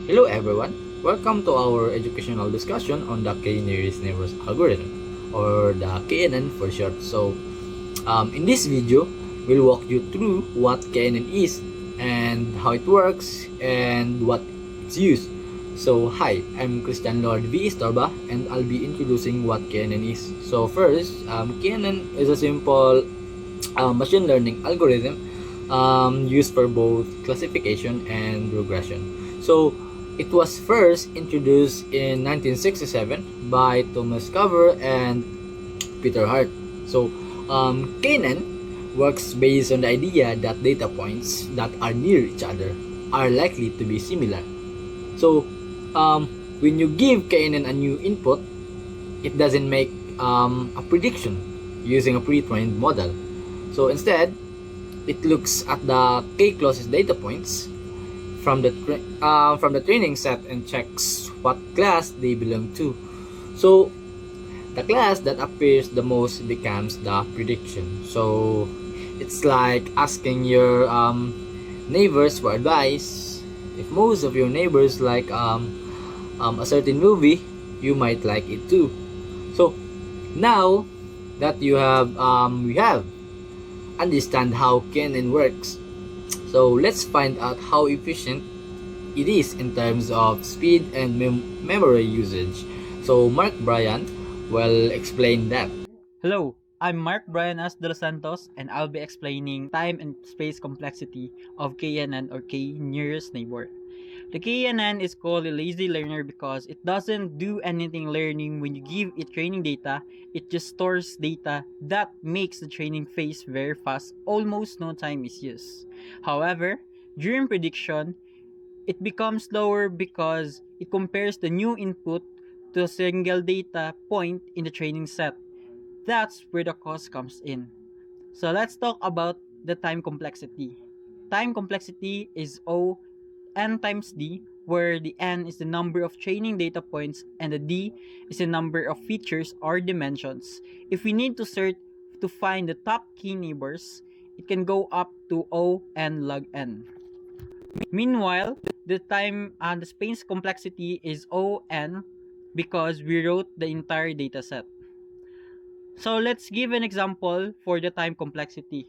Hello everyone, welcome to our educational discussion on the K-nearest neighbors algorithm, or the KNN for short. In this video, we'll walk you through what KNN is and how it works and what it's used. Hi, I'm Christian Lord V. Estorba and I'll be introducing what KNN is. First, KNN is a simple machine learning algorithm used for both classification and regression. It was first introduced in 1967 by Thomas Cover and Peter Hart. KNN works based on the idea that data points that are near each other are likely to be similar. So, um, when you give KNN a new input, it doesn't make a prediction using a pre-trained model. Instead, it looks at the k closest data points from the training set and checks what class they belong to. So the class that appears the most becomes the prediction. It's like asking your neighbors for advice. If most of your neighbors like a certain movie, you might like it too. So now that we have understand how Canon works. So let's find out how efficient it is in terms of speed and memory usage. Mark Bryan will explain that. Hello, I'm Mark Brian S. De Los Santos, and I'll be explaining time and space complexity of KNN or K nearest neighbor. The KNN is called a lazy learner because it doesn't do anything learning when you give it training data. It just stores data that makes the training phase very fast, almost no time is used. However, during prediction, it becomes slower because it compares the new input to a single data point in the training set. That's where the cost comes in. So let's talk about the time complexity. Time complexity is O n times d, where the n is the number of training data points and the d is the number of features or dimensions. If we need to search to find the top key neighbors, it can go up to O n log n. Meanwhile, the space complexity is O n because we wrote the entire dataset. So let's give an example for the time complexity.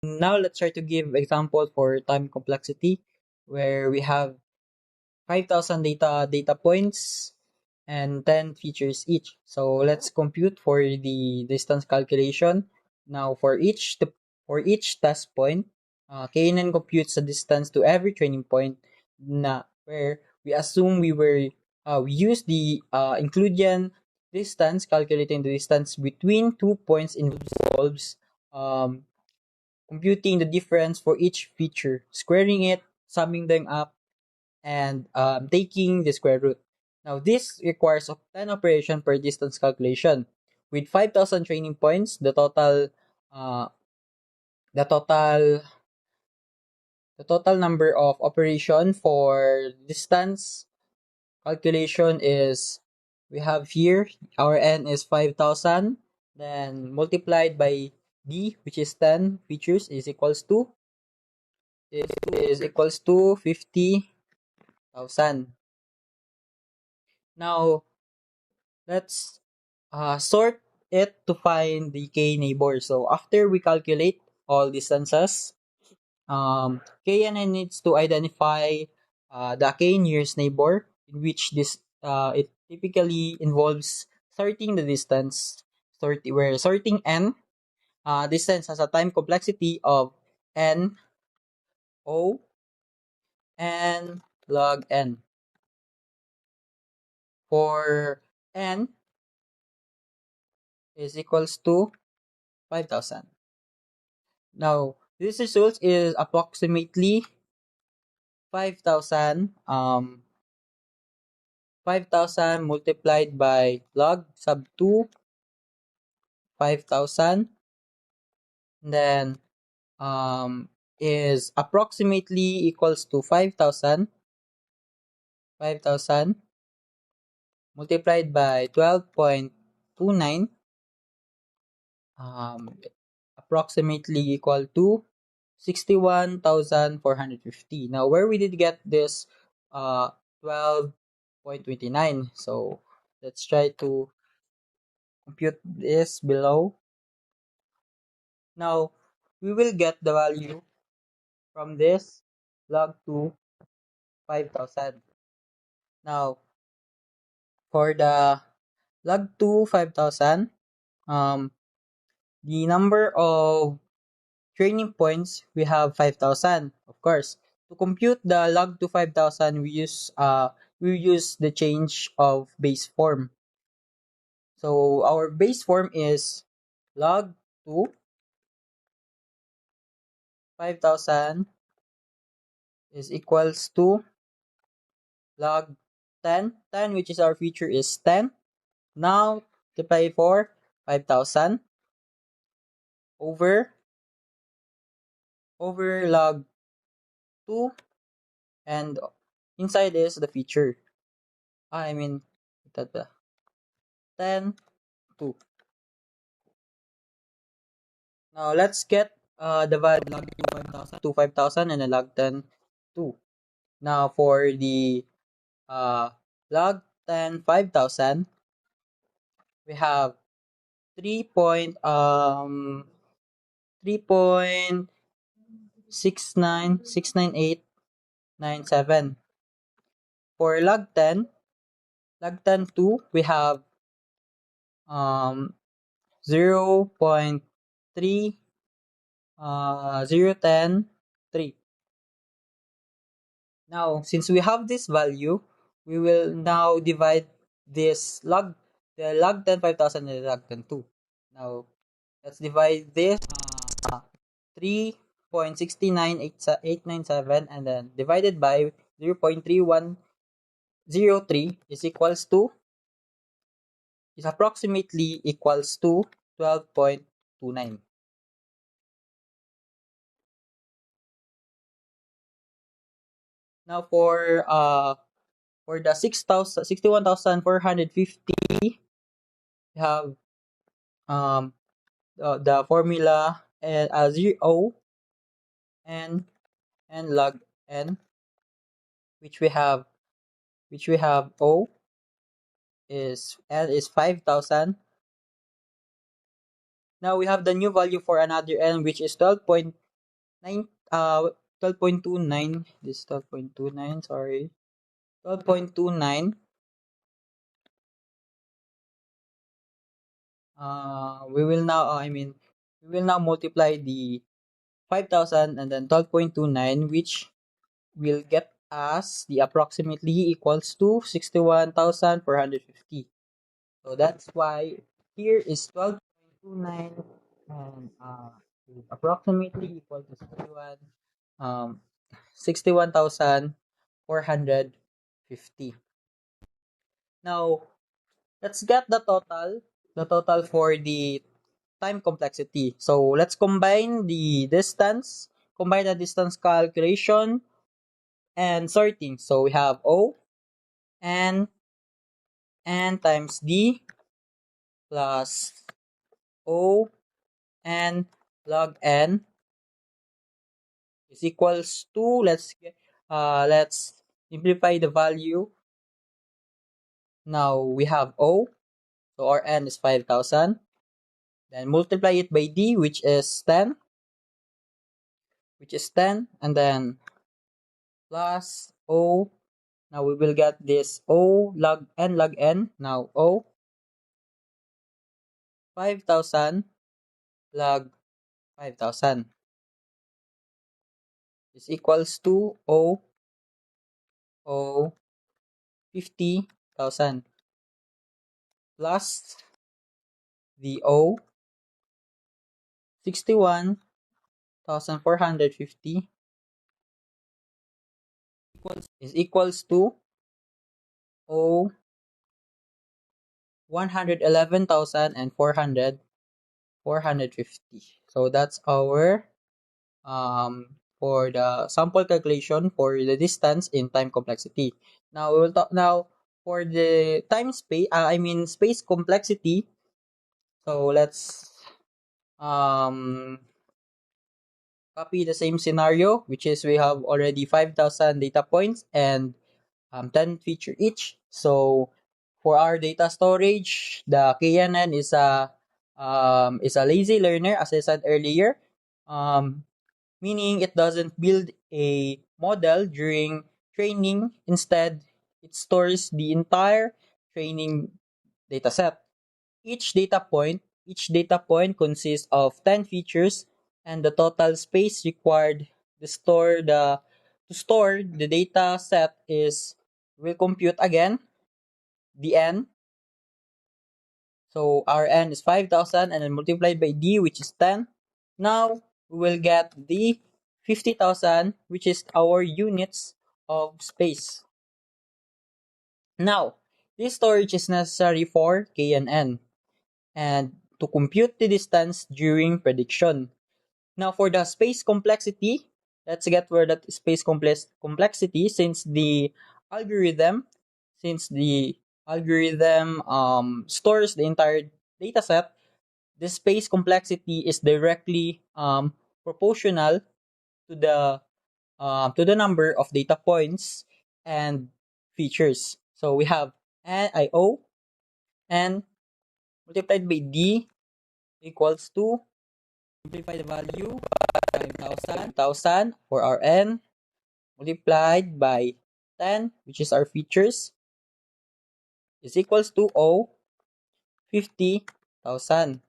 Now let's try to give example for time complexity where we have 5,000 data points and 10 features each. So let's compute for the distance calculation. Now for each test point, KNN computes the distance to every training point na where we assume we use the Euclidean distance, calculating the distance between 2 points involves um, computing the difference for each feature, squaring it, summing them up, and taking the square root. Now, this requires of 10 operation per distance calculation. With 5,000 training points, uh, the total the total number of operation for distance calculation is, we have here, our n is 5,000, then multiplied by d, which is 10 features, is equals to 50,000. Now, let's sort it to find the k neighbor. So after we calculate all distances, KNN needs to identify the k nearest neighbor, in which it typically involves sorting the distance. Where sorting n, distance has a time complexity of n o n log n. For n is equals to 5,000. Now, this result is approximately 5,000 5,000 multiplied by log sub 2 5,000, then is approximately equals to 5,000 multiplied by 12.29, approximately equal to 61,450. Now, where we did get this 12.29. So let's try to compute this below. Now we will get the value from this log 2 5,000. Now for the log 2 5,000, um, the number of training points we have 5,000. Of course, to compute the log 2 5,000, we use the change of base form. So our base form is log 2 5,000 is equals to log 10, which is our feature is 10. Now multiply for 5,000 over log 2, and inside is the feature. I mean, the 10 2. Now let's get the value log 2 5,000 to 5,000 and the log 10 2. Now for the log 10 5,000, we have 3.6969897. For log 10 2, we have 0.3 0.10.3. Now, since we have this value, we will now divide the log 10 5,000 and the log 10 2. Now, let's divide this 3.69897 and then divided by 0.3103 is approximately equals to 12.29. Now for the 61,450, we have the formula and 0 n log n, which we have O is n is 5,000. Now we have the new value for another n, which is 12.9 12.29. This 12.29, sorry. 12.29. We will now multiply the 5,000 and then 12.29, which will get us the approximately equals to 61,450. So that's why here is 12.29 and is approximately equal to 61,450. Now let's get the total for the time complexity. So let's combine the distance calculation and sorting. So we have O and n times D plus O and log n is equals to, let's simplify the value. Now we have O, so our n is 5,000. Then multiply it by D, which is 10, and then plus O. Now we will get this O log n. Now O 5,000 log 5,000 is equals to O 50,000 plus the O 61,450 is equals to O 111,450. So that's our for the sample calculation for the distance in time complexity. Now we will talk now for the space complexity. So let's copy the same scenario, which is we have already 5,000 data points and 10 feature each. So for our data storage, the KNN is a lazy learner, as I said earlier, meaning it doesn't build a model during training. Instead, it stores the entire training dataset. Each data point consists of 10 features, and the total space required to store the data set is will compute again the n. So our n is 5,000 and then multiplied by d, which is 10. Now we will get the 50,000, which is our units of space. Now, this storage is necessary for k and n, and to compute the distance during prediction. Now, for the space complexity, let's get where that space complexity, algorithm, since the algorithm stores the entire dataset, the space complexity is directly proportional to the number of data points and features. So we have NIO and multiplied by D equals to simplify the value 5,000 for our n multiplied by 10, which is our features, is equals to 50,000.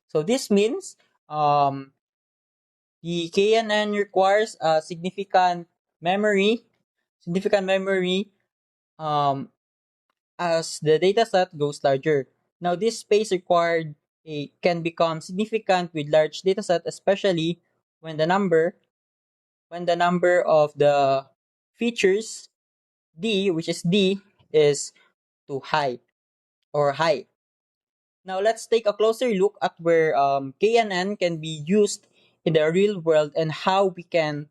So this means the KNN requires a significant memory um, as the dataset goes larger. Now, this space required can become significant with large dataset, especially when the number of the features which is D, is too high or high. Now let's take a closer look at where KNN can be used in the real world and how we can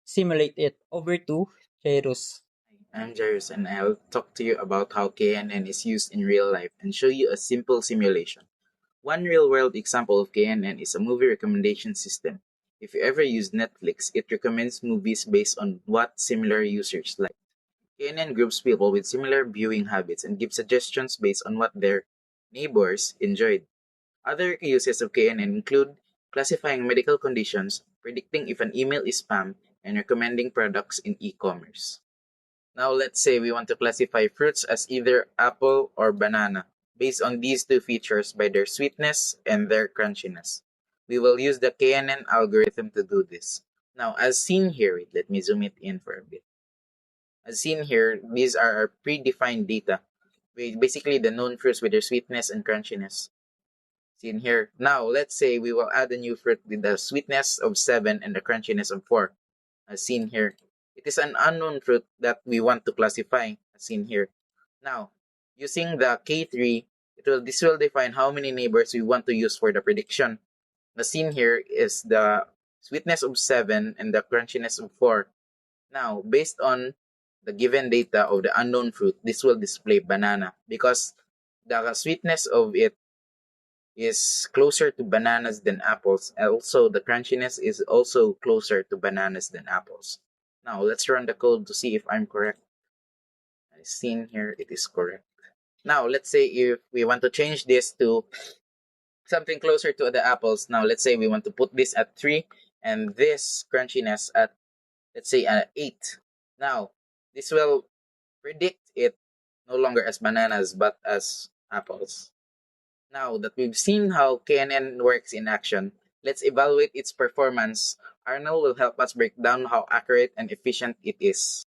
simulate it. Over to Jairus. I'm Jairus and I'll talk to you about how KNN is used in real life and show you a simple simulation. One real world example of KNN is a movie recommendation system. If you ever use Netflix, it recommends movies based on what similar users like. KNN groups people with similar viewing habits and gives suggestions based on what their neighbors enjoyed. Other uses of KNN include classifying medical conditions, predicting if an email is spam, and recommending products in e-commerce. Now let's say we want to classify fruits as either apple or banana based on these two features by their sweetness and their crunchiness. We will use the KNN algorithm to do this. Now, as seen here, wait, let me zoom it in for a bit. As seen here, these are our predefined data. Basically the known fruits with their sweetness and crunchiness. Seen here. Now, let's say we will add a new fruit with the sweetness of 7 and the crunchiness of 4. As seen here. It is an unknown fruit that we want to classify, as seen here. Now, using the K3, this will define how many neighbors we want to use for the prediction. The seen here is the sweetness of 7 and the crunchiness of 4. Now, based on the given data of the unknown fruit, this will display banana because the sweetness of it is closer to bananas than apples. Also, the crunchiness is also closer to bananas than apples. Now, let's run the code to see if I'm correct. As seen here, it is correct. Now, let's say if we want to change this to something closer to the apples. Now, let's say we want to put this at 3 and this crunchiness at, let's say, 8. Now, this will predict it no longer as bananas but as apples. Now that we've seen how KNN works in action, let's evaluate its performance. Arnold will help us break down how accurate and efficient it is.